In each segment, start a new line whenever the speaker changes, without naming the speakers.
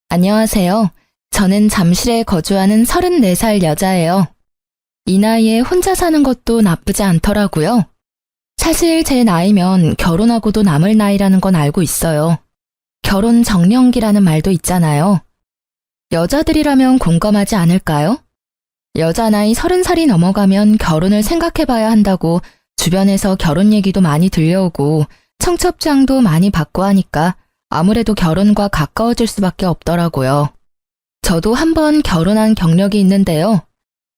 안녕하세요. 저는 잠실에 거주하는 34살 여자예요. 이 나이에 혼자 사는 것도 나쁘지 않더라고요. 사실 제 나이면 결혼하고도 남을 나이라는 건 알고 있어요. 결혼 정년기라는 말도 있잖아요. 여자들이라면 공감하지 않을까요? 여자 나이 30살이 넘어가면 결혼을 생각해봐야 한다고 주변에서 결혼 얘기도 많이 들려오고 청첩장도 많이 받고 하니까 아무래도 결혼과 가까워질 수밖에 없더라고요. 저도 한번 결혼한 경력이 있는데요.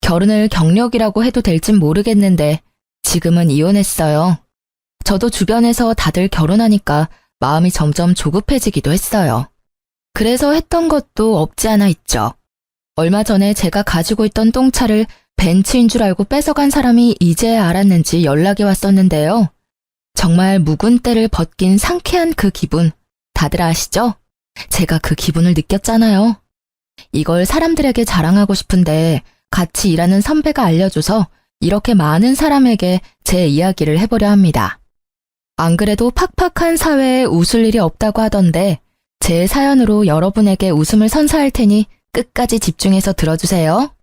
결혼을 경력이라고 해도 될진 모르겠는데 지금은 이혼했어요. 저도 주변에서 다들 결혼하니까 마음이 점점 조급해지기도 했어요. 그래서 했던 것도 없지 않아 있죠. 얼마 전에 제가 가지고 있던 똥차를 벤츠인 줄 알고 뺏어간 사람이 이제야 알았는지 연락이 왔었는데요. 정말 묵은 때를 벗긴 상쾌한 그 기분, 다들 아시죠? 제가 그 기분을 느꼈잖아요. 이걸 사람들에게 자랑하고 싶은데 같이 일하는 선배가 알려줘서 이렇게 많은 사람에게 제 이야기를 해보려 합니다. 안 그래도 팍팍한 사회에 웃을 일이 없다고 하던데 제 사연으로 여러분에게 웃음을 선사할 테니 끝까지 집중해서 들어주세요.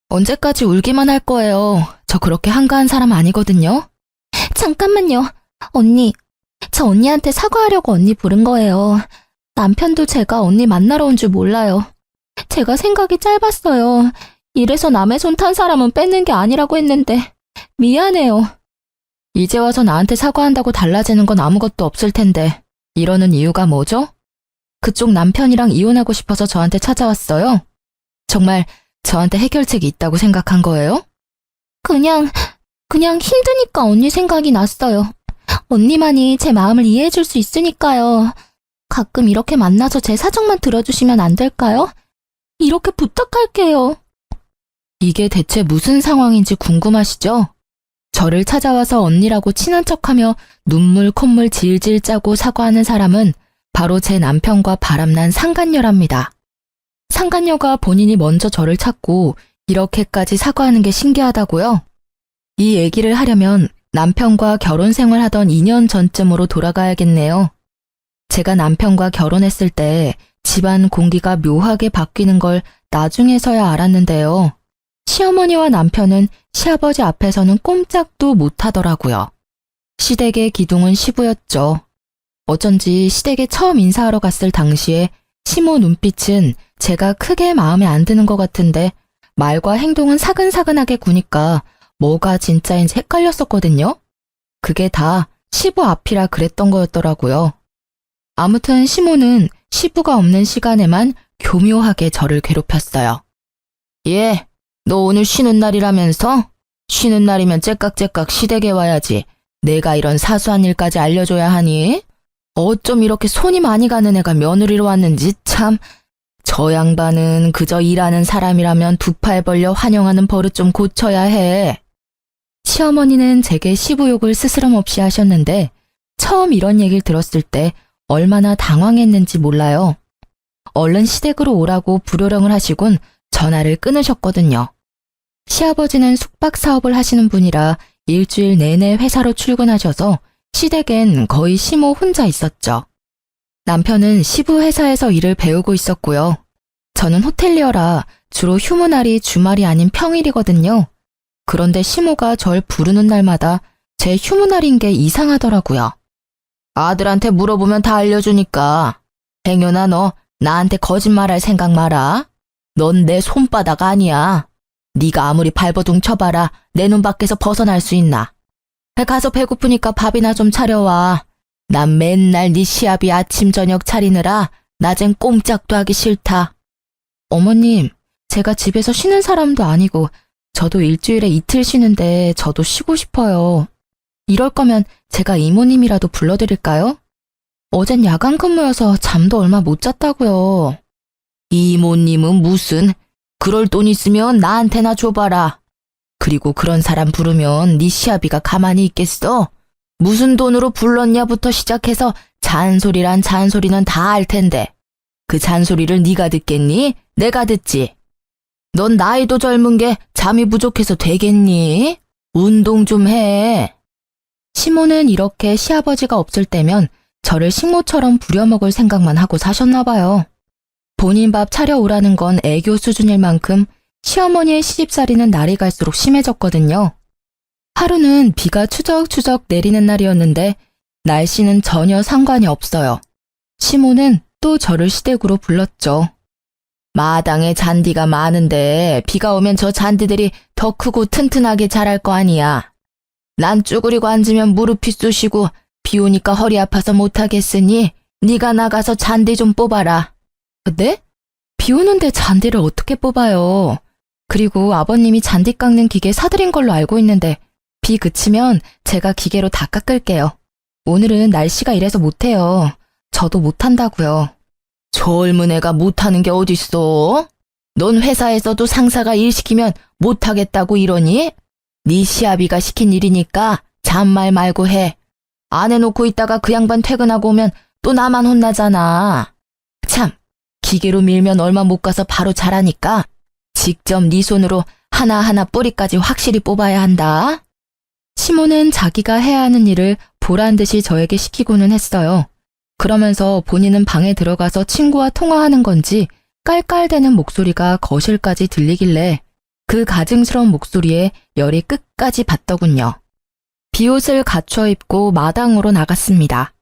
언제까지 울기만 할 거예요. 저 그렇게 한가한 사람 아니거든요. 잠깐만요. 언니, 저 언니한테 사과하려고 언니 부른 거예요. 남편도 제가 언니 만나러 온 줄 몰라요. 제가 생각이 짧았어요. 이래서 남의 손 탄 사람은 뺏는 게 아니라고 했는데 미안해요. 이제 와서 나한테 사과한다고 달라지는 건 아무것도 없을 텐데 이러는 이유가 뭐죠? 그쪽 남편이랑 이혼하고 싶어서 저한테 찾아왔어요? 정말 저한테 해결책이 있다고 생각한 거예요? 그냥 힘드니까 언니 생각이 났어요. 언니만이 제 마음을 이해해줄 수 있으니까요. 가끔 이렇게 만나서 제 사정만 들어주시면 안 될까요? 이렇게 부탁할게요. 이게 대체 무슨 상황인지 궁금하시죠? 저를 찾아와서 언니라고 친한 척하며 눈물 콧물 질질 짜고 사과하는 사람은 바로 제 남편과 바람난 상간녀랍니다. 상간녀가 본인이 먼저 저를 찾고 이렇게까지 사과하는 게 신기하다고요? 이 얘기를 하려면 남편과 결혼 생활하던 2년 전쯤으로 돌아가야겠네요. 제가 남편과 결혼했을 때 집안 공기가 묘하게 바뀌는 걸 나중에서야 알았는데요. 시어머니와 남편은 시아버지 앞에서는 꼼짝도 못하더라고요. 시댁의 기둥은 시부였죠. 어쩐지 시댁에 처음 인사하러 갔을 당시에 시모 눈빛은 제가 크게 마음에 안 드는 것 같은데 말과 행동은 사근사근하게 구니까 뭐가 진짜인지 헷갈렸었거든요. 그게 다 시부 앞이라 그랬던 거였더라고요. 아무튼 시모는 시부가 없는 시간에만 교묘하게 저를 괴롭혔어요. 예, 너 오늘 쉬는 날이라면서? 쉬는 날이면 째깍째깍 시댁에 와야지. 내가 이런 사소한 일까지 알려줘야 하니? 어쩜 이렇게 손이 많이 가는 애가 며느리로 왔는지 참. 저 양반은 그저 일하는 사람이라면 두 팔 벌려 환영하는 버릇 좀 고쳐야 해. 시어머니는 제게 시부욕을 스스럼 없이 하셨는데 처음 이런 얘기를 들었을 때 얼마나 당황했는지 몰라요. 얼른 시댁으로 오라고 불호령을 하시곤 전화를 끊으셨거든요. 시아버지는 숙박 사업을 하시는 분이라 일주일 내내 회사로 출근하셔서 시댁엔 거의 시모 혼자 있었죠. 남편은 시부 회사에서 일을 배우고 있었고요. 저는 호텔리어라 주로 휴무날이 주말이 아닌 평일이거든요. 그런데 시모가 절 부르는 날마다 제 휴무날인 게 이상하더라고요. 아들한테 물어보면 다 알려주니까. 행여나 너 나한테 거짓말할 생각 마라. 넌 내 손바닥 아니야. 네가 아무리 발버둥 쳐봐라 내 눈 밖에서 벗어날 수 있나. 가서 배고프니까 밥이나 좀 차려와. 난 맨날 네 시아비 아침 저녁 차리느라 낮엔 꼼짝도 하기 싫다. 어머님, 제가 집에서 쉬는 사람도 아니고 저도 일주일에 이틀 쉬는데 저도 쉬고 싶어요. 이럴 거면 제가 이모님이라도 불러드릴까요? 어젠 야간 근무여서 잠도 얼마 못 잤다고요. 이모님은 무슨, 그럴 돈 있으면 나한테나 줘봐라. 그리고 그런 사람 부르면 네 시아비가 가만히 있겠어? 무슨 돈으로 불렀냐부터 시작해서 잔소리란 잔소리는 다 알 텐데 그 잔소리를 네가 듣겠니? 내가 듣지. 넌 나이도 젊은 게 잠이 부족해서 되겠니? 운동 좀 해. 시모는 이렇게 시아버지가 없을 때면 저를 식모처럼 부려먹을 생각만 하고 사셨나 봐요. 본인 밥 차려오라는 건 애교 수준일 만큼 시어머니의 시집살이는 날이 갈수록 심해졌거든요. 하루는 비가 추적추적 내리는 날이었는데 날씨는 전혀 상관이 없어요. 시모는 또 저를 시댁으로 불렀죠. 마당에 잔디가 많은데 비가 오면 저 잔디들이 더 크고 튼튼하게 자랄 거 아니야. 난 쭈그리고 앉으면 무릎이 쑤시고 비 오니까 허리 아파서 못하겠으니 네가 나가서 잔디 좀 뽑아라. 네? 비 오는데 잔디를 어떻게 뽑아요? 그리고 아버님이 잔디 깎는 기계 사들인 걸로 알고 있는데 비 그치면 제가 기계로 다 깎을게요. 오늘은 날씨가 이래서 못해요. 저도 못한다고요. 젊은 애가 못하는 게 어딨어? 넌 회사에서도 상사가 일 시키면 못하겠다고 이러니? 네 시아비가 시킨 일이니까 잔말 말고 해. 안 해놓고 있다가 그 양반 퇴근하고 오면 또 나만 혼나잖아. 참, 기계로 밀면 얼마 못 가서 바로 자라니까 직접 네 손으로 하나하나 뿌리까지 확실히 뽑아야 한다. 시모는 자기가 해야 하는 일을 보란 듯이 저에게 시키고는 했어요. 그러면서 본인은 방에 들어가서 친구와 통화하는 건지 깔깔대는 목소리가 거실까지 들리길래 그 가증스러운 목소리에 열이 끝까지 받더군요. 비옷을 갖춰 입고 마당으로 나갔습니다.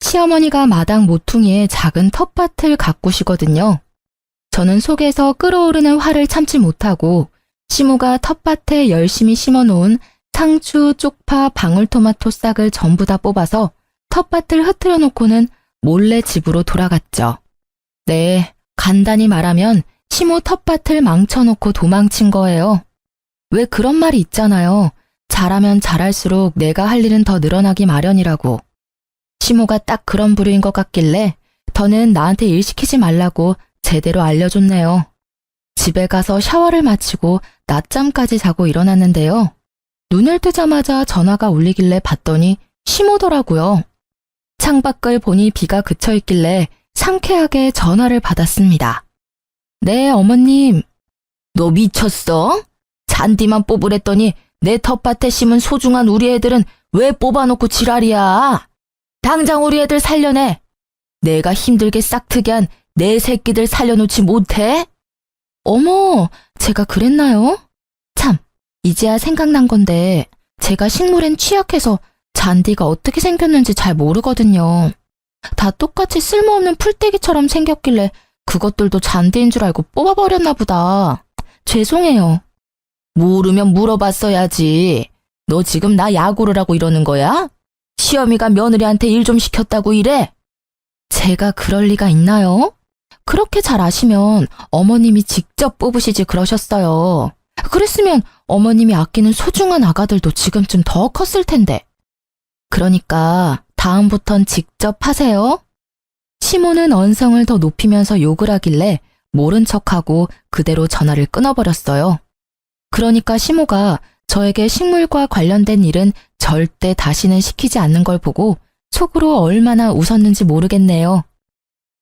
시어머니가 마당 모퉁이에 작은 텃밭을 가꾸시거든요. 저는 속에서 끓어오르는 화를 참지 못하고 시모가 텃밭에 열심히 심어놓은 상추, 쪽파, 방울토마토 싹을 전부 다 뽑아서 텃밭을 흐트려 놓고는 몰래 집으로 돌아갔죠. 네, 간단히 말하면 시모 텃밭을 망쳐놓고 도망친 거예요. 왜 그런 말이 있잖아요. 잘하면 잘할수록 내가 할 일은 더 늘어나기 마련이라고. 시모가 딱 그런 부류인 것 같길래 더는 나한테 일 시키지 말라고 제대로 알려줬네요. 집에 가서 샤워를 마치고 낮잠까지 자고 일어났는데요. 눈을 뜨자마자 전화가 울리길래 봤더니 시모더라고요. 창밖을 보니 비가 그쳐 있길래 상쾌하게 전화를 받았습니다. 네, 어머님. 너 미쳤어? 잔디만 뽑으랬더니 내 텃밭에 심은 소중한 우리 애들은 왜 뽑아놓고 지랄이야? 당장 우리 애들 살려내. 내가 힘들게 싹트게 한 내 새끼들 살려놓지 못해? 어머, 제가 그랬나요? 참, 이제야 생각난 건데 제가 식물엔 취약해서 잔디가 어떻게 생겼는지 잘 모르거든요. 다 똑같이 쓸모없는 풀떼기처럼 생겼길래 그것들도 잔디인 줄 알고 뽑아버렸나 보다. 죄송해요. 모르면 물어봤어야지. 너 지금 나 야구를 하고 이러는 거야? 시어미가 며느리한테 일 좀 시켰다고 이래? 제가 그럴 리가 있나요? 그렇게 잘 아시면 어머님이 직접 뽑으시지 그러셨어요. 그랬으면 어머님이 아끼는 소중한 아가들도 지금쯤 더 컸을 텐데. 그러니까 다음부턴 직접 하세요. 시모는 언성을 더 높이면서 욕을 하길래 모른 척하고 그대로 전화를 끊어버렸어요. 그러니까 시모가 저에게 식물과 관련된 일은 절대 다시는 시키지 않는 걸 보고 속으로 얼마나 웃었는지 모르겠네요.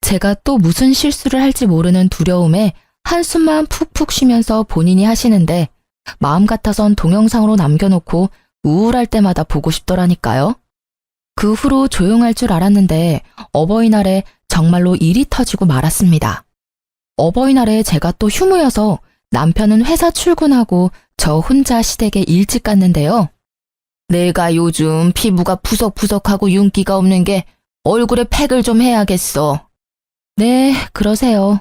제가 또 무슨 실수를 할지 모르는 두려움에 한숨만 푹푹 쉬면서 본인이 하시는데 마음 같아선 동영상으로 남겨놓고 우울할 때마다 보고 싶더라니까요. 그 후로 조용할 줄 알았는데 어버이날에 정말로 일이 터지고 말았습니다. 어버이날에 제가 또 휴무여서 남편은 회사 출근하고 저 혼자 시댁에 일찍 갔는데요. 내가 요즘 피부가 푸석푸석하고 윤기가 없는 게 얼굴에 팩을 좀 해야겠어. 네, 그러세요.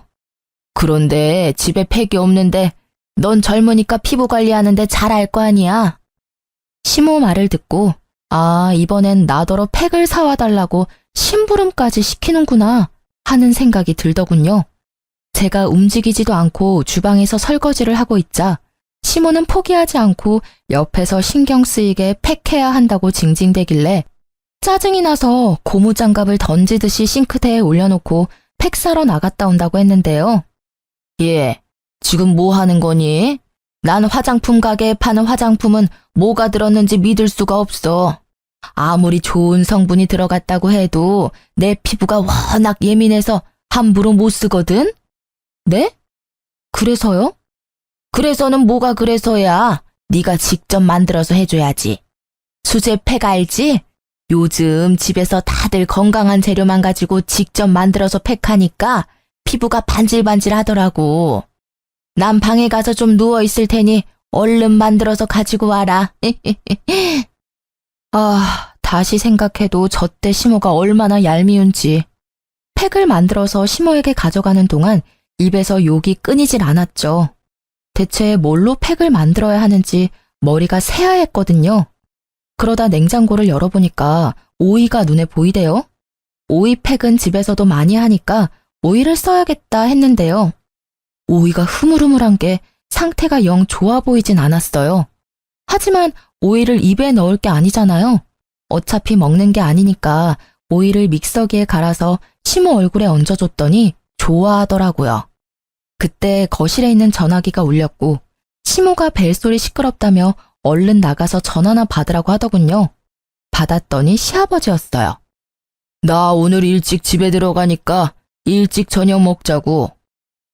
그런데 집에 팩이 없는데 넌 젊으니까 피부 관리하는데 잘 알 거 아니야. 시모 말을 듣고 이번엔 나더러 팩을 사와 달라고 심부름까지 시키는구나 하는 생각이 들더군요. 제가 움직이지도 않고 주방에서 설거지를 하고 있자 시모는 포기하지 않고 옆에서 신경 쓰이게 팩해야 한다고 징징대길래 짜증이 나서 고무장갑을 던지듯이 싱크대에 올려놓고 팩 사러 나갔다 온다고 했는데요. 예, 지금 뭐 하는 거니? 난 화장품 가게에 파는 화장품은 뭐가 들었는지 믿을 수가 없어. 아무리 좋은 성분이 들어갔다고 해도 내 피부가 워낙 예민해서 함부로 못 쓰거든? 네? 그래서요? 그래서는 뭐가 그래서야. 네가 직접 만들어서 해줘야지. 수제 팩 알지? 요즘 집에서 다들 건강한 재료만 가지고 직접 만들어서 팩하니까 피부가 반질반질하더라고. 난 방에 가서 좀 누워있을 테니 얼른 만들어서 가지고 와라. 다시 생각해도 저때 시모가 얼마나 얄미운지. 팩을 만들어서 시모에게 가져가는 동안 입에서 욕이 끊이질 않았죠. 대체 뭘로 팩을 만들어야 하는지 머리가 새하했거든요. 그러다 냉장고를 열어보니까 오이가 눈에 보이대요. 오이 팩은 집에서도 많이 하니까 오이를 써야겠다 했는데요. 오이가 흐물흐물한 게 상태가 영 좋아 보이진 않았어요. 하지만 오이를 입에 넣을 게 아니잖아요. 어차피 먹는 게 아니니까 오이를 믹서기에 갈아서 시모 얼굴에 얹어줬더니 좋아하더라고요. 그때 거실에 있는 전화기가 울렸고 시모가 벨소리 시끄럽다며 얼른 나가서 전화나 받으라고 하더군요. 받았더니 시아버지였어요. 나 오늘 일찍 집에 들어가니까 일찍 저녁 먹자고.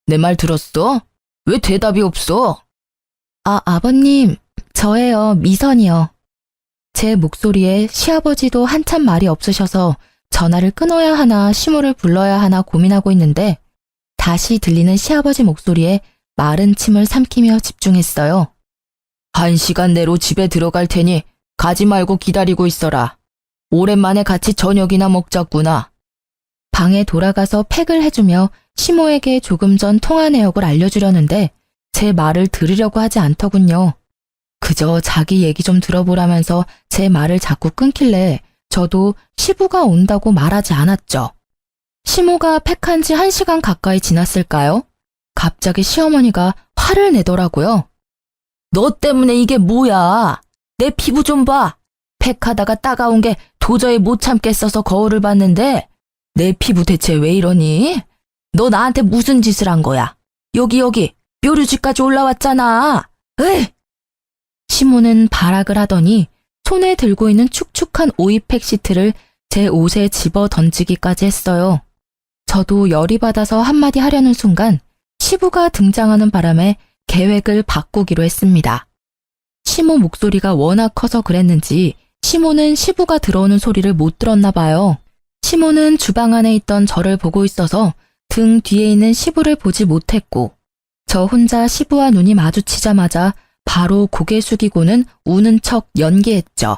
내 말 들었어? 왜 대답이 없어? 아버님, 저예요, 미선이요. 제 목소리에 시아버지도 한참 말이 없으셔서 전화를 끊어야 하나 시모를 불러야 하나 고민하고 있는데 다시 들리는 시아버지 목소리에 마른 침을 삼키며 집중했어요. 1시간 내로 집에 들어갈 테니 가지 말고 기다리고 있어라. 오랜만에 같이 저녁이나 먹자꾸나. 방에 돌아가서 팩을 해주며 시모에게 조금 전 통화 내역을 알려주려는데 제 말을 들으려고 하지 않더군요. 그저 자기 얘기 좀 들어보라면서 제 말을 자꾸 끊길래 저도 시부가 온다고 말하지 않았죠. 시모가 팩한 지 1시간 가까이 지났을까요? 갑자기 시어머니가 화를 내더라고요. 너 때문에 이게 뭐야? 내 피부 좀 봐. 팩하다가 따가운 게 도저히 못 참겠어서 거울을 봤는데 내 피부 대체 왜 이러니? 너 나한테 무슨 짓을 한 거야? 여기 뾰루지까지 올라왔잖아. 에이! 시모는 발악을 하더니 손에 들고 있는 축축한 오이팩 시트를 제 옷에 집어 던지기까지 했어요. 저도 열이 받아서 한마디 하려는 순간 시부가 등장하는 바람에 계획을 바꾸기로 했습니다. 시모 목소리가 워낙 커서 그랬는지 시모는 시부가 들어오는 소리를 못 들었나 봐요. 시모는 주방 안에 있던 저를 보고 있어서 등 뒤에 있는 시부를 보지 못했고 저 혼자 시부와 눈이 마주치자마자 바로 고개 숙이고는 우는 척 연기했죠.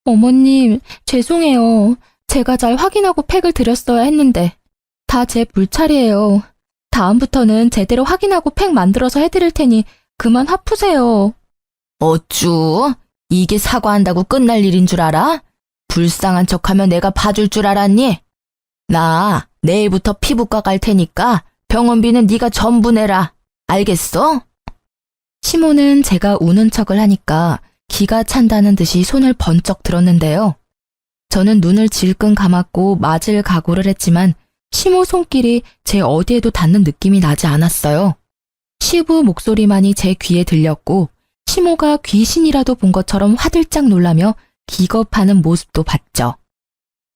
어머님, 죄송해요. 제가 잘 확인하고 팩을 드렸어야 했는데 다 제 불찰이에요. 다음부터는 제대로 확인하고 팩 만들어서 해드릴 테니 그만 화 푸세요. 어쭈? 이게 사과한다고 끝날 일인 줄 알아? 불쌍한 척하면 내가 봐줄 줄 알았니? 나 내일부터 피부과 갈 테니까 병원비는 네가 전부 내라. 알겠어? 시모는 제가 우는 척을 하니까 기가 찬다는 듯이 손을 번쩍 들었는데요. 저는 눈을 질끈 감았고 맞을 각오를 했지만 시모 손길이 제 어디에도 닿는 느낌이 나지 않았어요. 시부 목소리만이 제 귀에 들렸고 시모가 귀신이라도 본 것처럼 화들짝 놀라며 기겁하는 모습도 봤죠.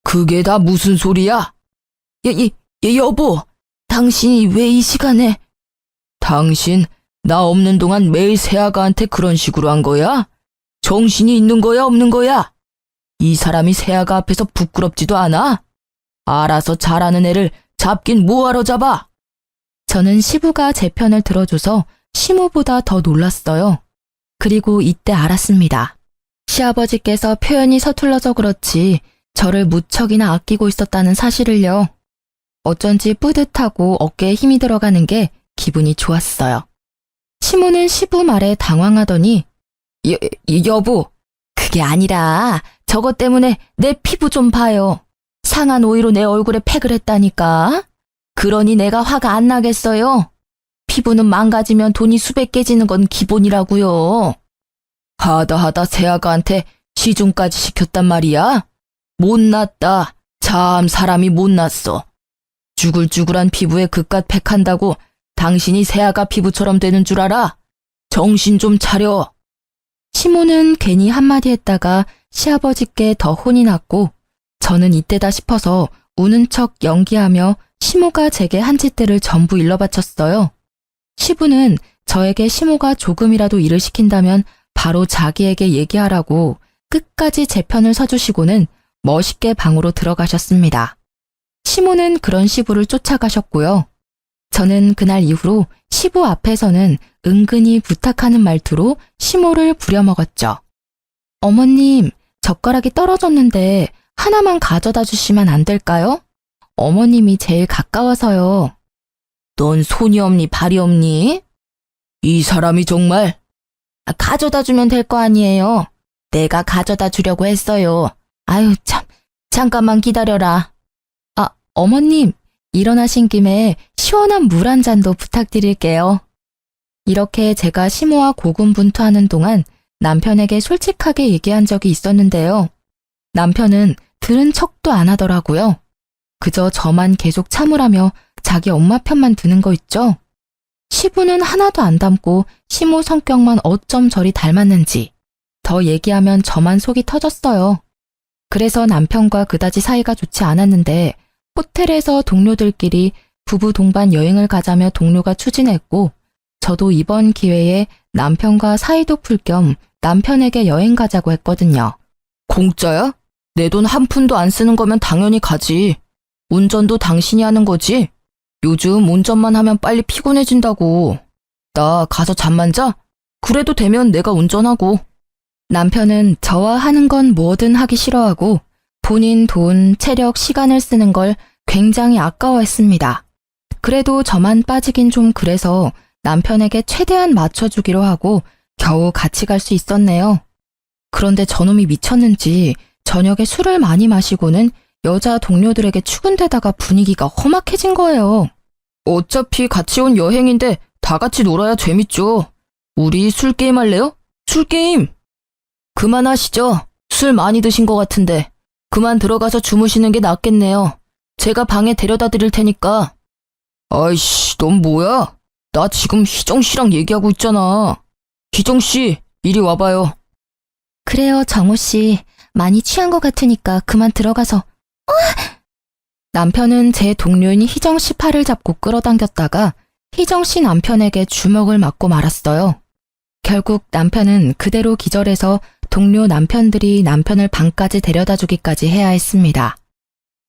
그게 다 무슨 소리야? 여보, 당신이 왜 이 시간에? 당신 나 없는 동안 매일 새아가한테 그런 식으로 한 거야? 정신이 있는 거야 없는 거야? 이 사람이 새아가 앞에서 부끄럽지도 않아? 알아서 잘하는 애를 잡긴 뭐하러 잡아? 저는 시부가 제 편을 들어줘서 시모보다 더 놀랐어요. 그리고 이때 알았습니다. 시아버지께서 표현이 서툴러서 그렇지 저를 무척이나 아끼고 있었다는 사실을요. 어쩐지 뿌듯하고 어깨에 힘이 들어가는 게 기분이 좋았어요. 시모는 시부 말에 당황하더니 여보, 그게 아니라 저것 때문에 내 피부 좀 봐요. 상한 오이로 내 얼굴에 팩을 했다니까. 그러니 내가 화가 안 나겠어요. 피부는 망가지면 돈이 수백 깨지는 건 기본이라고요. 하다 새아가한테 시중까지 시켰단 말이야. 못났다. 참 사람이 못났어. 쭈글쭈글한 피부에 그깟 팩한다고 당신이 새아가 피부처럼 되는 줄 알아? 정신 좀 차려. 시모는 괜히 한마디 했다가 시아버지께 더 혼이 났고 저는 이때다 싶어서 우는 척 연기하며 시모가 제게 한 짓들을 전부 일러바쳤어요. 시부는 저에게 시모가 조금이라도 일을 시킨다면 바로 자기에게 얘기하라고 끝까지 제 편을 서주시고는 멋있게 방으로 들어가셨습니다. 시모는 그런 시부를 쫓아가셨고요. 저는 그날 이후로 시부 앞에서는 은근히 부탁하는 말투로 시모를 부려먹었죠. 어머님, 젓가락이 떨어졌는데 하나만 가져다 주시면 안 될까요? 어머님이 제일 가까워서요. 넌 손이 없니 발이 없니? 이 사람이 정말. 가져다 주면 될 거 아니에요. 내가 가져다 주려고 했어요. 아유 참, 잠깐만 기다려라. 어머님, 일어나신 김에 시원한 물 한 잔도 부탁드릴게요. 이렇게 제가 시모와 고군분투하는 동안 남편에게 솔직하게 얘기한 적이 있었는데요. 남편은 들은 척도 안 하더라고요. 그저 저만 계속 참으라며 자기 엄마 편만 드는 거 있죠? 시부는 하나도 안 닮고 시모 성격만 어쩜 저리 닮았는지 더 얘기하면 저만 속이 터졌어요. 그래서 남편과 그다지 사이가 좋지 않았는데 호텔에서 동료들끼리 부부 동반 여행을 가자며 동료가 추진했고 저도 이번 기회에 남편과 사이도 풀 겸 남편에게 여행 가자고 했거든요. 공짜야? 내 돈 한 푼도 안 쓰는 거면 당연히 가지. 운전도 당신이 하는 거지? 요즘 운전만 하면 빨리 피곤해진다고. 나 가서 잠만 자? 그래도 되면 내가 운전하고. 남편은 저와 하는 건 뭐든 하기 싫어하고 본인 돈, 체력, 시간을 쓰는 걸 굉장히 아까워했습니다. 그래도 저만 빠지긴 좀 그래서 남편에게 최대한 맞춰주기로 하고 겨우 같이 갈 수 있었네요. 그런데 저놈이 미쳤는지 저녁에 술을 많이 마시고는 여자 동료들에게 추근대다가 분위기가 험악해진 거예요. 어차피 같이 온 여행인데 다 같이 놀아야 재밌죠. 우리 술게임 할래요? 술게임! 그만하시죠. 술 많이 드신 것 같은데. 그만 들어가서 주무시는 게 낫겠네요. 제가 방에 데려다 드릴 테니까. 아이씨, 넌 뭐야? 나 지금 희정씨랑 얘기하고 있잖아. 희정씨, 이리 와봐요. 그래요, 정우씨. 많이 취한 것 같으니까 그만 들어가서. 남편은 제 동료인 희정씨 팔을 잡고 끌어당겼다가 희정씨 남편에게 주먹을 맞고 말았어요. 결국 남편은 그대로 기절해서 동료 남편들이 남편을 방까지 데려다 주기까지 해야 했습니다.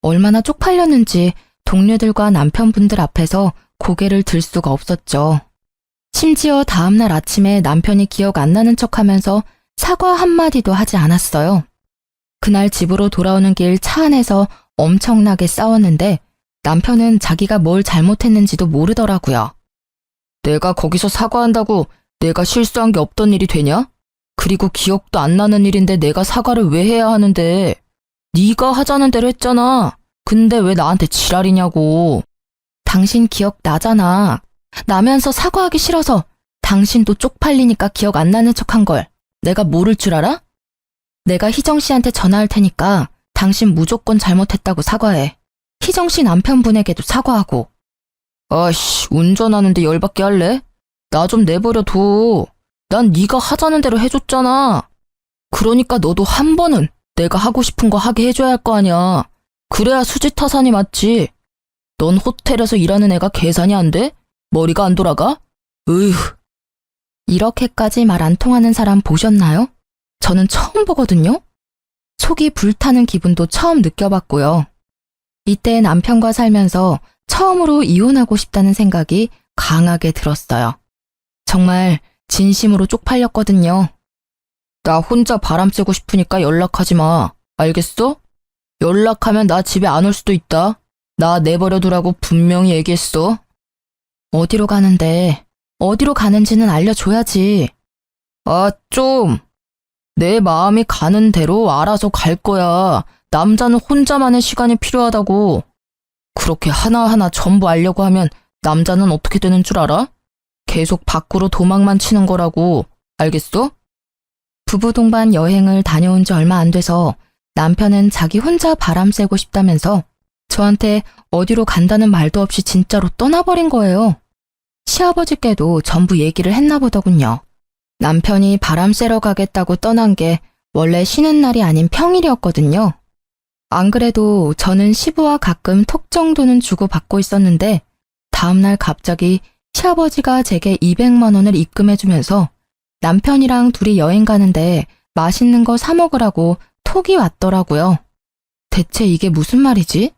얼마나 쪽팔렸는지 동료들과 남편분들 앞에서 고개를 들 수가 없었죠. 심지어 다음날 아침에 남편이 기억 안 나는 척하면서 사과 한마디도 하지 않았어요. 그날 집으로 돌아오는 길 차 안에서 엄청나게 싸웠는데 남편은 자기가 뭘 잘못했는지도 모르더라고요. 내가 거기서 사과한다고 내가 실수한 게 없던 일이 되냐? 그리고 기억도 안 나는 일인데 내가 사과를 왜 해야 하는데? 네가 하자는 대로 했잖아. 근데 왜 나한테 지랄이냐고. 당신 기억 나잖아. 나면서 사과하기 싫어서 당신도 쪽팔리니까 기억 안 나는 척한 걸 내가 모를 줄 알아? 내가 희정씨한테 전화할 테니까 당신 무조건 잘못했다고 사과해. 희정씨 남편분에게도 사과하고. 아씨, 운전하는데 열받게 할래? 나 좀 내버려 둬. 난 네가 하자는 대로 해줬잖아. 그러니까 너도 한 번은 내가 하고 싶은 거 하게 해줘야 할 거 아니야. 그래야 수지타산이 맞지. 넌 호텔에서 일하는 애가 계산이 안 돼? 머리가 안 돌아가? 으휴. 이렇게까지 말 안 통하는 사람 보셨나요? 저는 처음 보거든요. 속이 불타는 기분도 처음 느껴봤고요. 이때 남편과 살면서 처음으로 이혼하고 싶다는 생각이 강하게 들었어요. 정말 진심으로 쪽팔렸거든요. 나 혼자 바람 쐬고 싶으니까 연락하지 마. 알겠어? 연락하면 나 집에 안 올 수도 있다. 나 내버려 두라고 분명히 얘기했어. 어디로 가는데? 어디로 가는지는 알려줘야지. 아, 좀. 내 마음이 가는 대로 알아서 갈 거야. 남자는 혼자만의 시간이 필요하다고. 그렇게 하나하나 전부 알려고 하면 남자는 어떻게 되는 줄 알아? 계속 밖으로 도망만 치는 거라고. 알겠어? 부부 동반 여행을 다녀온 지 얼마 안 돼서 남편은 자기 혼자 바람 쐬고 싶다면서 저한테 어디로 간다는 말도 없이 진짜로 떠나버린 거예요. 시아버지께도 전부 얘기를 했나 보더군요. 남편이 바람 쐬러 가겠다고 떠난 게 원래 쉬는 날이 아닌 평일이었거든요. 안 그래도 저는 시부와 가끔 톡 정도는 주고받고 있었는데 다음날 갑자기 시아버지가 제게 200만 원을 입금해주면서 남편이랑 둘이 여행 가는데 맛있는 거 사 먹으라고 톡이 왔더라고요. 대체 이게 무슨 말이지?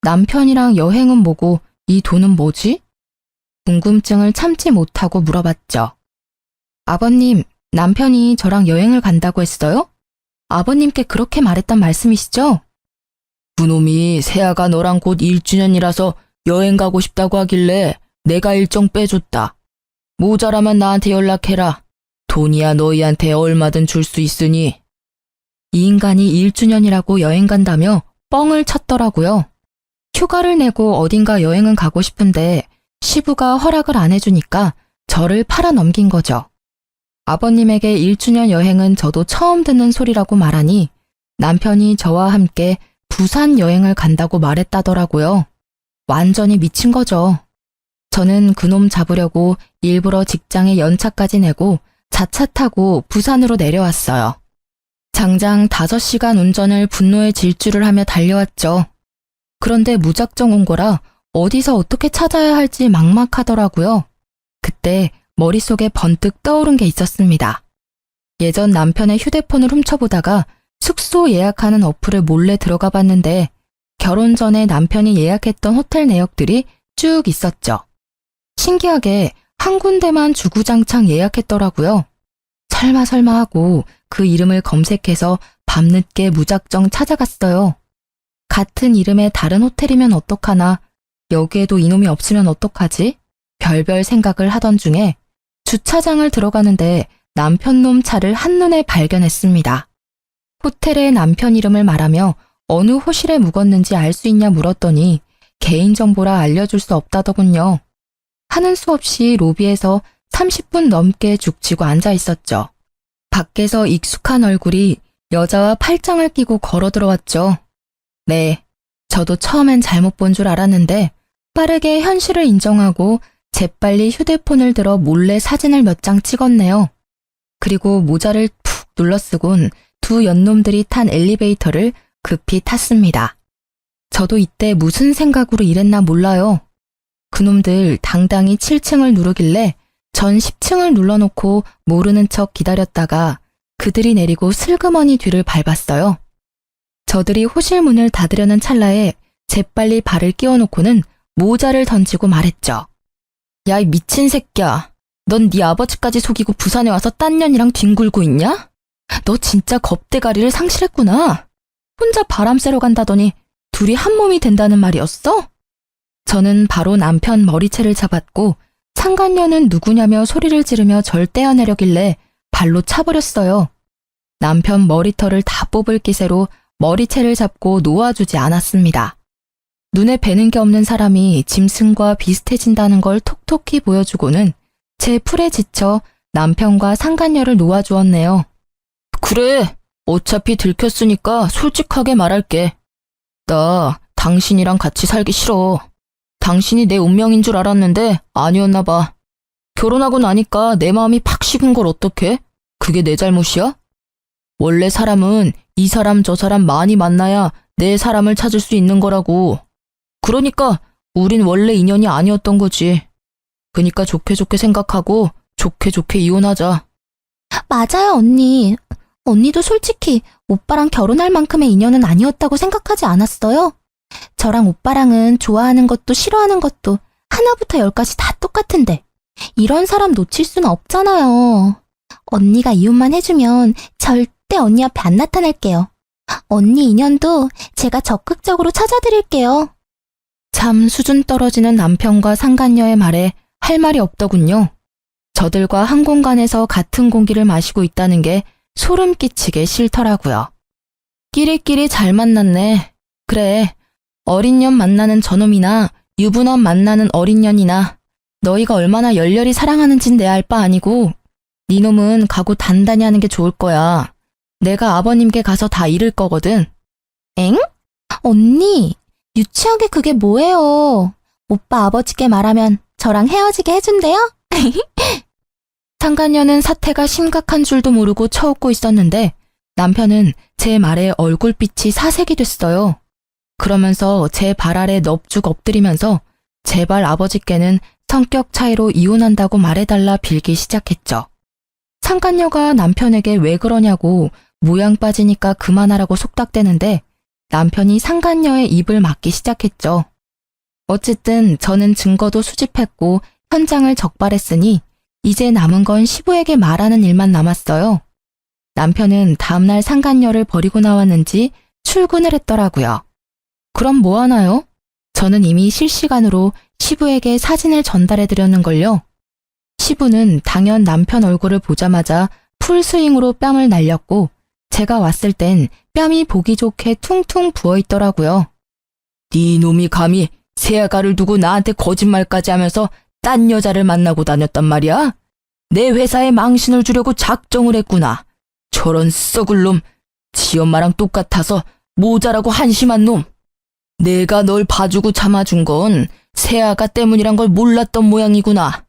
남편이랑 여행은 뭐고 이 돈은 뭐지? 궁금증을 참지 못하고 물어봤죠. 아버님, 남편이 저랑 여행을 간다고 했어요? 아버님께 그렇게 말했단 말씀이시죠?
그놈이 세아가 너랑 곧 1주년이라서 여행 가고 싶다고 하길래 내가 일정 빼줬다. 모자라면 나한테 연락해라. 돈이야 너희한테 얼마든 줄 수 있으니.
이 인간이 1주년이라고 여행 간다며 뻥을 쳤더라고요. 휴가를 내고 어딘가 여행은 가고 싶은데 시부가 허락을 안 해주니까 저를 팔아넘긴 거죠. 아버님에게 1주년 여행은 저도 처음 듣는 소리라고 말하니 남편이 저와 함께 부산 여행을 간다고 말했다더라고요. 완전히 미친 거죠. 저는 그놈 잡으려고 일부러 직장에 연차까지 내고 자차 타고 부산으로 내려왔어요. 장장 5시간 운전을 분노의 질주를 하며 달려왔죠. 그런데 무작정 온 거라 어디서 어떻게 찾아야 할지 막막하더라고요. 그때 머릿속에 번뜩 떠오른 게 있었습니다. 예전 남편의 휴대폰을 훔쳐보다가 숙소 예약하는 어플을 몰래 들어가 봤는데 결혼 전에 남편이 예약했던 호텔 내역들이 쭉 있었죠. 신기하게 한 군데만 주구장창 예약했더라고요. 설마 하고 그 이름을 검색해서 밤늦게 무작정 찾아갔어요. 같은 이름의 다른 호텔이면 어떡하나, 여기에도 이놈이 없으면 어떡하지? 별별 생각을 하던 중에 주차장을 들어가는데 남편 놈 차를 한눈에 발견했습니다. 호텔에 남편 이름을 말하며 어느 호실에 묵었는지 알 수 있냐 물었더니 개인정보라 알려줄 수 없다더군요. 하는 수 없이 로비에서 30분 넘게 죽치고 앉아 있었죠. 밖에서 익숙한 얼굴이 여자와 팔짱을 끼고 걸어 들어왔죠. 네, 저도 처음엔 잘못 본 줄 알았는데 빠르게 현실을 인정하고 재빨리 휴대폰을 들어 몰래 사진을 몇 장 찍었네요. 그리고 모자를 푹 눌러쓰곤 두 연놈들이 탄 엘리베이터를 급히 탔습니다. 저도 이때 무슨 생각으로 이랬나 몰라요. 그놈들 당당히 7층을 누르길래 전 10층을 눌러놓고 모르는 척 기다렸다가 그들이 내리고 슬그머니 뒤를 밟았어요. 저들이 호실 문을 닫으려는 찰나에 재빨리 발을 끼워놓고는 모자를 던지고 말했죠. 야, 이 미친 새끼야. 넌 네 아버지까지 속이고 부산에 와서 딴 년이랑 뒹굴고 있냐? 너 진짜 겁대가리를 상실했구나. 혼자 바람 쐬러 간다더니 둘이 한 몸이 된다는 말이었어? 저는 바로 남편 머리채를 잡았고 상간녀는 누구냐며 소리를 지르며 절 떼어내려길래 발로 차버렸어요. 남편 머리털을 다 뽑을 기세로 머리채를 잡고 놓아주지 않았습니다. 눈에 뵈는 게 없는 사람이 짐승과 비슷해진다는 걸 톡톡히 보여주고는 제 풀에 지쳐 남편과 상간녀를 놓아주었네요.
그래, 어차피 들켰으니까 솔직하게 말할게. 나 당신이랑 같이 살기 싫어. 당신이 내 운명인 줄 알았는데 아니었나 봐. 결혼하고 나니까 내 마음이 팍 식은 걸 어떡해? 그게 내 잘못이야? 원래 사람은 이 사람 저 사람 많이 만나야 내 사람을 찾을 수 있는 거라고. 그러니까 우린 원래 인연이 아니었던 거지. 그니까 좋게 생각하고 좋게 이혼하자.
맞아요, 언니. 언니도 솔직히 오빠랑 결혼할 만큼의 인연은 아니었다고 생각하지 않았어요? 저랑 오빠랑은 좋아하는 것도 싫어하는 것도 하나부터 열까지 다 똑같은데 이런 사람 놓칠 수는 없잖아요. 언니가 이혼만 해주면 절대 언니 앞에 안 나타날게요. 언니 인연도 제가 적극적으로 찾아드릴게요.
참 수준 떨어지는 남편과 상간녀의 말에 할 말이 없더군요. 저들과 한 공간에서 같은 공기를 마시고 있다는 게 소름 끼치게 싫더라고요. 끼리끼리 잘 만났네. 그래, 어린 년 만나는 저놈이나 유부남 만나는 어린 년이나 너희가 얼마나 열렬히 사랑하는진 내 알 바 아니고 네 놈은 각오 단단히 하는 게 좋을 거야. 내가 아버님께 가서 다 잃을 거거든.
엥? 언니, 유치하게 그게 뭐예요? 오빠 아버지께 말하면 저랑 헤어지게 해준대요?
상간녀는 사태가 심각한 줄도 모르고 쳐웃고 있었는데 남편은 제 말에 얼굴빛이 사색이 됐어요. 그러면서 제 발 아래 넙죽 엎드리면서 제발 아버지께는 성격 차이로 이혼한다고 말해달라 빌기 시작했죠. 상간녀가 남편에게 왜 그러냐고 모양 빠지니까 그만하라고 속닥대는데 남편이 상간녀의 입을 막기 시작했죠. 어쨌든 저는 증거도 수집했고 현장을 적발했으니 이제 남은 건 시부에게 말하는 일만 남았어요. 남편은 다음날 상간녀를 버리고 나왔는지 출근을 했더라고요. 그럼 뭐 하나요? 저는 이미 실시간으로 시부에게 사진을 전달해드렸는걸요. 시부는 당연 남편 얼굴을 보자마자 풀스윙으로 뺨을 날렸고 제가 왔을 땐 뺨이 보기 좋게 퉁퉁 부어있더라고요.
네 놈이 감히 새아가를 두고 나한테 거짓말까지 하면서 딴 여자를 만나고 다녔단 말이야? 내 회사에 망신을 주려고 작정을 했구나. 저런 썩을 놈, 지 엄마랑 똑같아서 모자라고 한심한 놈. 내가 널 봐주고 참아준 건 새아가 때문이란 걸 몰랐던 모양이구나.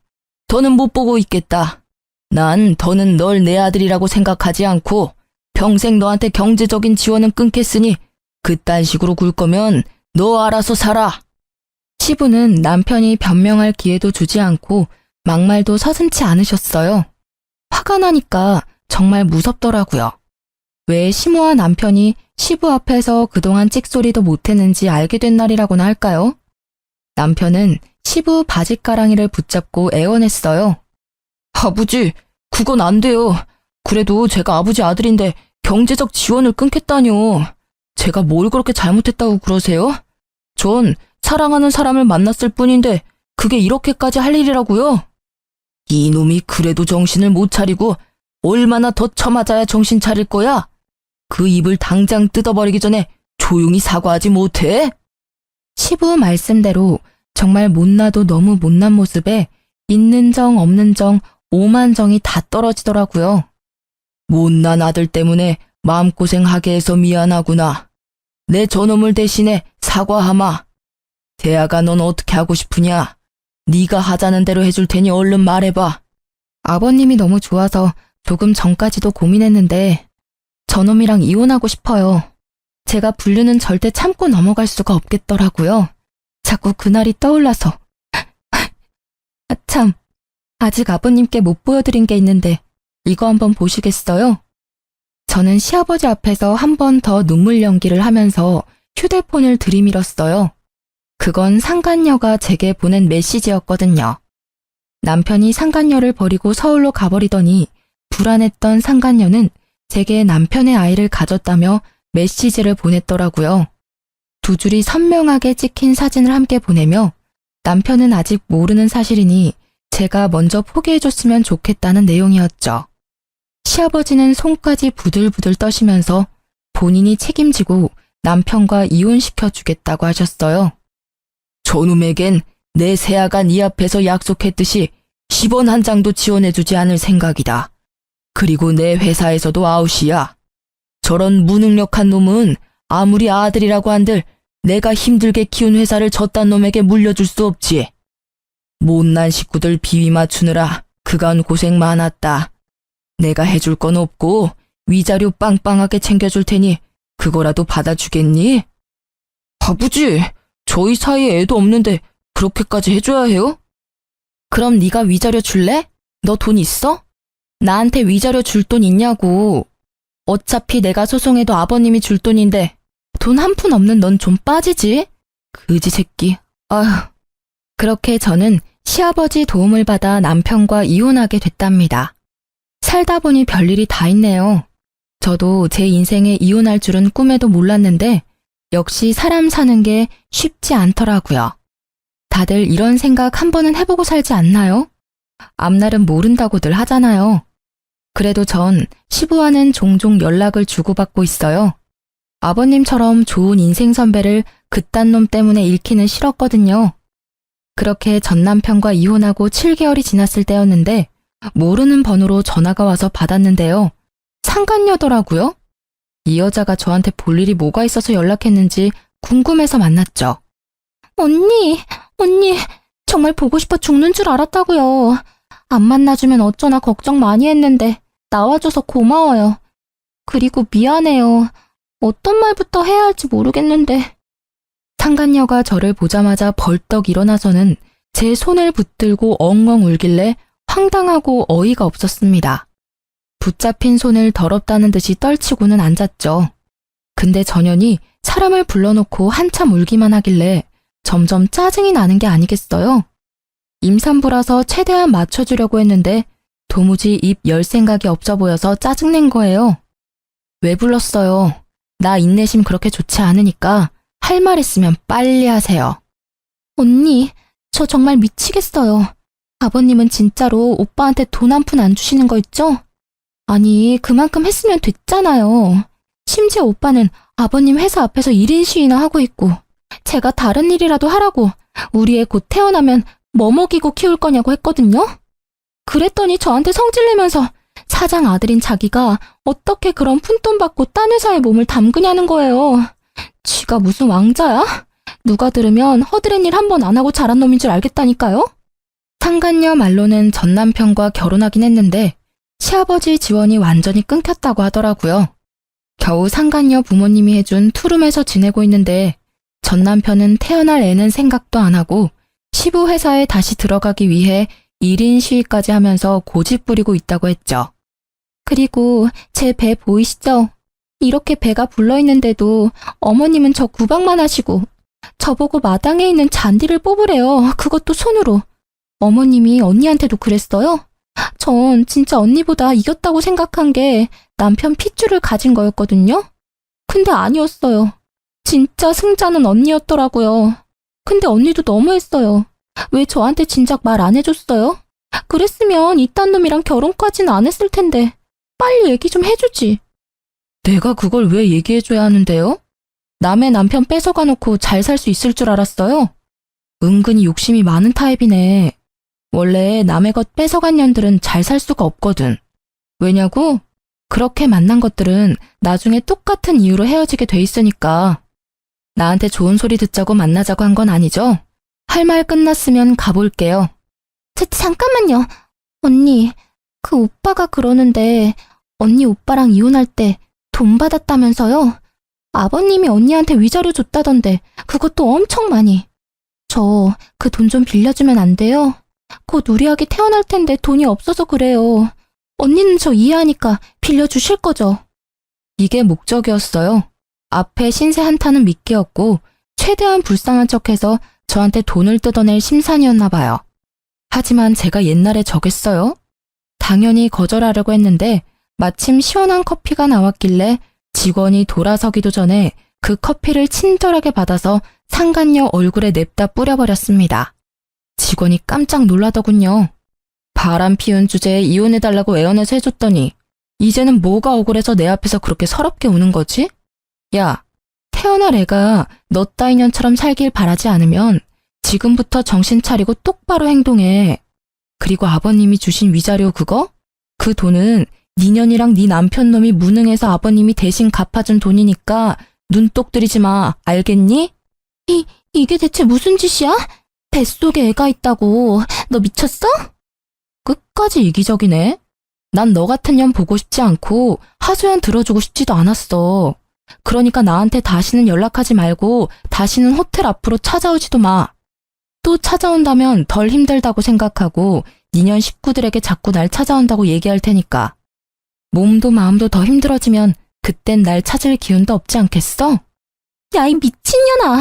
더는 못 보고 있겠다. 난 더는 널 내 아들이라고 생각하지 않고 평생 너한테 경제적인 지원은 끊겠으니 그딴 식으로 굴 거면 너 알아서 살아.
시부는 남편이 변명할 기회도 주지 않고 막말도 서슴지 않으셨어요. 화가 나니까 정말 무섭더라고요. 왜 시모와 남편이 시부 앞에서 그동안 찍소리도 못했는지 알게 된 날이라고나 할까요? 남편은 시부 바짓가랑이를 붙잡고 애원했어요.
아버지, 그건 안 돼요. 그래도 제가 아버지 아들인데 경제적 지원을 끊겠다뇨. 제가 뭘 그렇게 잘못했다고 그러세요? 전 사랑하는 사람을 만났을 뿐인데 그게 이렇게까지 할 일이라고요? 이놈이 그래도 정신을 못 차리고 얼마나 더 쳐맞아야 정신 차릴 거야? 그 입을 당장 뜯어버리기 전에 조용히 사과하지 못해?
시부 말씀대로 정말 못나도 너무 못난 모습에 있는 정 없는 정 오만 정이 다 떨어지더라고요.
못난 아들 때문에 마음고생하게 해서 미안하구나. 내 저놈을 대신해 사과하마. 대아가 넌 어떻게 하고 싶으냐? 네가 하자는 대로 해줄 테니 얼른 말해봐.
아버님이 너무 좋아서 조금 전까지도 고민했는데 저놈이랑 이혼하고 싶어요. 제가 불륜은 절대 참고 넘어갈 수가 없겠더라고요. 자꾸 그날이 떠올라서. 아, 참, 아직 아버님께 못 보여드린 게 있는데 이거 한번 보시겠어요? 저는 시아버지 앞에서 한 번 더 눈물 연기를 하면서 휴대폰을 들이밀었어요. 그건 상간녀가 제게 보낸 메시지였거든요. 남편이 상간녀를 버리고 서울로 가버리더니 불안했던 상간녀는 제게 남편의 아이를 가졌다며 메시지를 보냈더라고요. 두 줄이 선명하게 찍힌 사진을 함께 보내며 남편은 아직 모르는 사실이니 제가 먼저 포기해줬으면 좋겠다는 내용이었죠. 시아버지는 손까지 부들부들 떠시면서 본인이 책임지고 남편과 이혼시켜주겠다고 하셨어요.
저놈에겐 내 새아가 네 앞에서 약속했듯이 10원 한 장도 지원해주지 않을 생각이다. 그리고 내 회사에서도 아웃이야. 저런 무능력한 놈은 아무리 아들이라고 한들 내가 힘들게 키운 회사를 저딴 놈에게 물려줄 수 없지. 못난 식구들 비위 맞추느라 그간 고생 많았다. 내가 해줄 건 없고 위자료 빵빵하게 챙겨줄 테니 그거라도 받아주겠니? 아버지, 저희 사이에 애도 없는데 그렇게까지 해줘야 해요?
그럼 네가 위자료 줄래? 너 돈 있어? 나한테 위자료 줄 돈 있냐고. 어차피 내가 소송해도 아버님이 줄 돈인데 돈 한 푼 없는 넌 좀 빠지지? 그지 새끼. 아휴. 그렇게 저는 시아버지 도움을 받아 남편과 이혼하게 됐답니다. 살다 보니 별일이 다 있네요. 저도 제 인생에 이혼할 줄은 꿈에도 몰랐는데 역시 사람 사는 게 쉽지 않더라고요. 다들 이런 생각 한 번은 해보고 살지 않나요? 앞날은 모른다고들 하잖아요. 그래도 전 시부와는 종종 연락을 주고받고 있어요. 아버님처럼 좋은 인생 선배를 그딴 놈 때문에 잃기는 싫었거든요. 그렇게 전 남편과 이혼하고 7개월이 지났을 때였는데 모르는 번호로 전화가 와서 받았는데요. 상간녀더라고요. 이 여자가 저한테 볼 일이 뭐가 있어서 연락했는지 궁금해서 만났죠. 언니, 정말 보고 싶어 죽는 줄 알았다고요. 안 만나주면 어쩌나 걱정 많이 했는데 나와줘서 고마워요. 그리고 미안해요. 어떤 말부터 해야 할지 모르겠는데. 상간녀가 저를 보자마자 벌떡 일어나서는 제 손을 붙들고 엉엉 울길래 황당하고 어이가 없었습니다. 붙잡힌 손을 더럽다는 듯이 떨치고는 앉았죠. 근데 전현이 사람을 불러놓고 한참 울기만 하길래 점점 짜증이 나는 게 아니겠어요? 임산부라서 최대한 맞춰주려고 했는데 도무지 입 열 생각이 없어 보여서 짜증낸 거예요. 왜 불렀어요? 나 인내심 그렇게 좋지 않으니까 할 말 있으면 빨리 하세요.
언니, 저 정말 미치겠어요. 아버님은 진짜로 오빠한테 돈 한 푼 안 주시는 거 있죠? 아니, 그만큼 했으면 됐잖아요. 심지어 오빠는 아버님 회사 앞에서 1인 시위나 하고 있고, 제가 다른 일이라도 하라고 우리 애 곧 태어나면 뭐 먹이고 키울 거냐고 했거든요? 그랬더니 저한테 성질내면서 사장 아들인 자기가 어떻게 그런 푼돈 받고 딴 회사에 몸을 담그냐는 거예요. 지가 무슨 왕자야? 누가 들으면 허드렛 일 한 번 안 하고 자란 놈인 줄 알겠다니까요?
상간녀 말로는 전 남편과 결혼하긴 했는데 시아버지 지원이 완전히 끊겼다고 하더라고요. 겨우 상간녀 부모님이 해준 투룸에서 지내고 있는데 전 남편은 태어날 애는 생각도 안 하고 시부 회사에 다시 들어가기 위해 1인 시위까지 하면서 고집 부리고 있다고 했죠.
그리고 제 배 보이시죠? 이렇게 배가 불러있는데도 어머님은 저 구박만 하시고 저보고 마당에 있는 잔디를 뽑으래요. 그것도 손으로. 어머님이 언니한테도 그랬어요? 전 진짜 언니보다 이겼다고 생각한 게 남편 핏줄을 가진 거였거든요? 근데 아니었어요. 진짜 승자는 언니였더라고요. 근데 언니도 너무했어요. 왜 저한테 진작 말 안 해줬어요? 그랬으면 이딴 놈이랑 결혼까지는 안 했을 텐데 빨리 얘기 좀 해주지.
내가 그걸 왜 얘기해줘야 하는데요? 남의 남편 뺏어가 놓고 잘 살 수 있을 줄 알았어요? 은근히 욕심이 많은 타입이네. 원래 남의 것 뺏어간 년들은 잘 살 수가 없거든. 왜냐고? 그렇게 만난 것들은 나중에 똑같은 이유로 헤어지게 돼 있으니까. 나한테 좋은 소리 듣자고 만나자고 한 건 아니죠? 할 말 끝났으면 가볼게요.
잠깐만요. 언니, 그 오빠가 그러는데 언니 오빠랑 이혼할 때 돈 받았다면서요? 아버님이 언니한테 위자료 줬다던데 그것도 엄청 많이. 저 그 돈 좀 빌려주면 안 돼요? 곧 우리 아기 태어날 텐데 돈이 없어서 그래요. 언니는 저 이해하니까 빌려주실 거죠?
이게 목적이었어요. 앞에 신세 한타는 미끼였고 최대한 불쌍한 척해서 저한테 돈을 뜯어낼 심산이었나 봐요. 하지만 제가 옛날에 저겠어요? 당연히 거절하려고 했는데 마침 시원한 커피가 나왔길래 직원이 돌아서기도 전에 그 커피를 친절하게 받아서 상간녀 얼굴에 냅다 뿌려버렸습니다. 직원이 깜짝 놀라더군요. 바람 피운 주제에 이혼해달라고 애원해서 해줬더니 이제는 뭐가 억울해서 내 앞에서 그렇게 서럽게 우는 거지? 야, 태어날 애가 너 따위 년처럼 살길 바라지 않으면 지금부터 정신 차리고 똑바로 행동해. 그리고 아버님이 주신 위자료 그거? 그 돈은 네 년이랑 네 남편 놈이 무능해서 아버님이 대신 갚아준 돈이니까 눈독 들이지 마. 알겠니?
이게 대체 무슨 짓이야? 뱃속에 애가 있다고. 너 미쳤어?
끝까지 이기적이네. 난 너 같은 년 보고 싶지 않고 하소연 들어주고 싶지도 않았어. 그러니까 나한테 다시는 연락하지 말고 다시는 호텔 앞으로 찾아오지도 마. 또 찾아온다면 덜 힘들다고 생각하고 니년 식구들에게 자꾸 날 찾아온다고 얘기할 테니까. 몸도 마음도 더 힘들어지면 그땐 날 찾을 기운도 없지 않겠어?
야, 이 미친년아.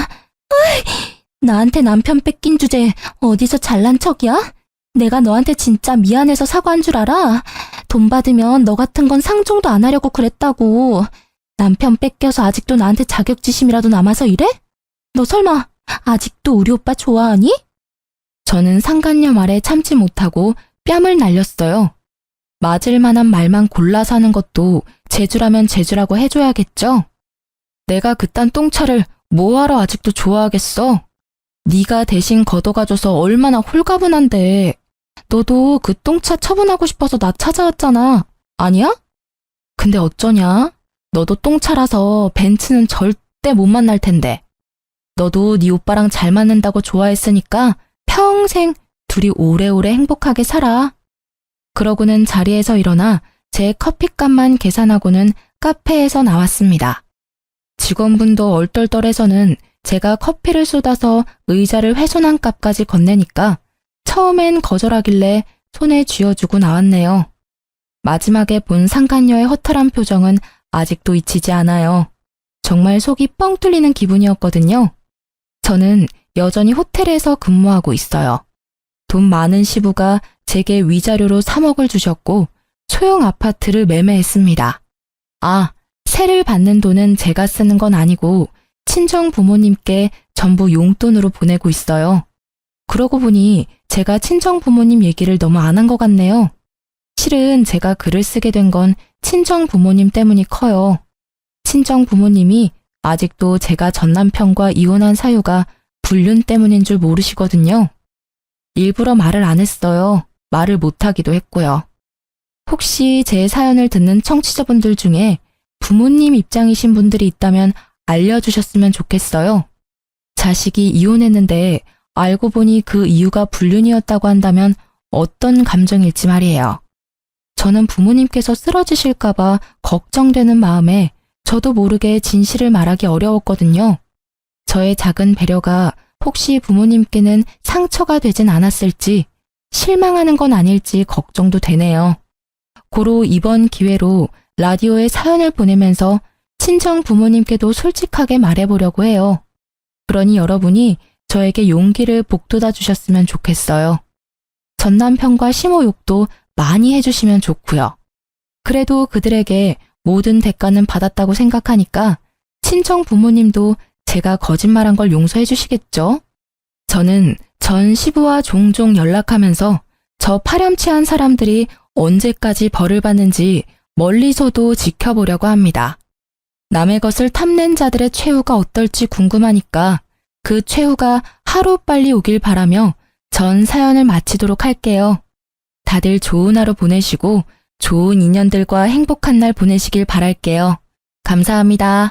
으이, 나한테 남편 뺏긴 주제에 어디서 잘난 척이야? 내가 너한테 진짜 미안해서 사과한 줄 알아? 돈 받으면 너 같은 건 상종도 안 하려고 그랬다고. 남편 뺏겨서 아직도 나한테 자격지심이라도 남아서 이래? 너 설마 아직도 우리 오빠 좋아하니?
저는 상간녀 말에 참지 못하고 뺨을 날렸어요. 맞을 만한 말만 골라서 하는 것도 재주라면 재주라고 해줘야겠죠? 내가 그딴 똥차를 뭐하러 아직도 좋아하겠어? 네가 대신 걷어가줘서 얼마나 홀가분한데. 너도 그 똥차 처분하고 싶어서 나 찾아왔잖아. 아니야? 근데 어쩌냐? 너도 똥차라서 벤츠는 절대 못 만날 텐데. 너도 네 오빠랑 잘 맞는다고 좋아했으니까 평생 둘이 오래오래 행복하게 살아. 그러고는 자리에서 일어나 제 커피값만 계산하고는 카페에서 나왔습니다. 직원분도 얼떨떨해서는 제가 커피를 쏟아서 의자를 훼손한 값까지 건네니까 처음엔 거절하길래 손에 쥐어주고 나왔네요. 마지막에 본 상간녀의 허탈한 표정은 아직도 잊히지 않아요. 정말 속이 뻥 뚫리는 기분이었거든요. 저는 여전히 호텔에서 근무하고 있어요. 돈 많은 시부가 제게 위자료로 3억을 주셨고 소형 아파트를 매매했습니다. 아, 세를 받는 돈은 제가 쓰는 건 아니고 친정 부모님께 전부 용돈으로 보내고 있어요. 그러고 보니 제가 친정 부모님 얘기를 너무 안 한 것 같네요. 실은 제가 글을 쓰게 된 건 친정 부모님 때문이 커요. 친정 부모님이 아직도 제가 전 남편과 이혼한 사유가 불륜 때문인 줄 모르시거든요. 일부러 말을 안 했어요. 말을 못하기도 했고요. 혹시 제 사연을 듣는 청취자분들 중에 부모님 입장이신 분들이 있다면 알려주셨으면 좋겠어요. 자식이 이혼했는데 알고 보니 그 이유가 불륜이었다고 한다면 어떤 감정일지 말이에요. 저는 부모님께서 쓰러지실까봐 걱정되는 마음에 저도 모르게 진실을 말하기 어려웠거든요. 저의 작은 배려가 혹시 부모님께는 상처가 되진 않았을지, 실망하는 건 아닐지 걱정도 되네요. 고로 이번 기회로 라디오에 사연을 보내면서 친정 부모님께도 솔직하게 말해보려고 해요. 그러니 여러분이 저에게 용기를 북돋아 주셨으면 좋겠어요. 전 남편과 시모 욕도 많이 해주시면 좋고요. 그래도 그들에게 모든 대가는 받았다고 생각하니까 친정 부모님도 제가 거짓말한 걸 용서해 주시겠죠? 저는 전 시부와 종종 연락하면서 저 파렴치한 사람들이 언제까지 벌을 받는지 멀리서도 지켜보려고 합니다. 남의 것을 탐낸 자들의 최후가 어떨지 궁금하니까 그 최후가 하루빨리 오길 바라며 전 사연을 마치도록 할게요. 다들 좋은 하루 보내시고 좋은 인연들과 행복한 날 보내시길 바랄게요. 감사합니다.